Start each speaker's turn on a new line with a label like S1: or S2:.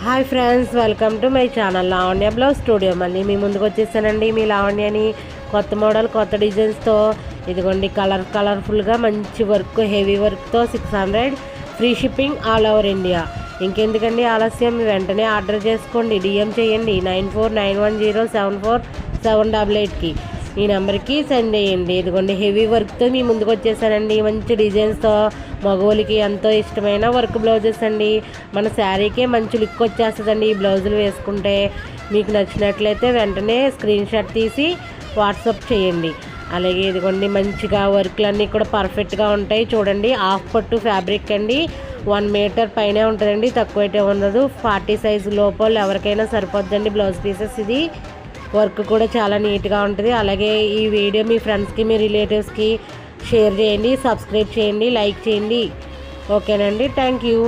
S1: Hi friends, welcome to my channel Lavanya blouse studio. మళ్ళీ మీ ముందుకు వచ్చేసానండి. మీ లావణ్యని కొత్త మోడల్ కొత్త డిజైన్స్తో. ఇదిగోండి కలర్ఫుల్గా మంచి వర్క్, హెవీ వర్క్తో 600 free shipping all over India. ఇంకెందుకండి ఆలస్యం, వెంటనే ఆర్డర్ చేసుకోండి. డిఎం చేయండి 9491074788కి. ఈ నెంబర్కి సెండ్ చేయండి. ఇదిగోండి హెవీ వర్క్తో మీ ముందుకు వచ్చేసానండి. మంచి డిజైన్స్తో మగవాళ్ళకి ఎంతో ఇష్టమైన వర్క్ బ్లౌజెస్ అండి. మన శారీకే మంచి లుక్ వచ్చేస్తుందండి ఈ బ్లౌజులు వేసుకుంటే. మీకు నచ్చినట్లయితే వెంటనే స్క్రీన్ షాట్ తీసి వాట్సాప్ చేయండి. అలాగే ఇదిగోండి మంచిగా వర్క్లన్నీ కూడా పర్ఫెక్ట్గా ఉంటాయి. చూడండి, హాఫ్ పట్టు ఫ్యాబ్రిక్ అండి. 1 మీటర్ పైనే ఉంటుందండి, తక్కువ అయితే ఉండదు. 40 సైజు లోపల ఎవరికైనా సరిపోద్దండి బ్లౌజ్ పీసెస్. ఇది వర్క్ కూడా చాలా నీట్గా ఉంటుంది. అలాగే ఈ వీడియో మీ ఫ్రెండ్స్కి, మీ రిలేటివ్స్కి షేర్ చేయండి, సబ్స్క్రైబ్ చేయండి, లైక్ చేయండి. ఓకేనండి, థ్యాంక్ యూ.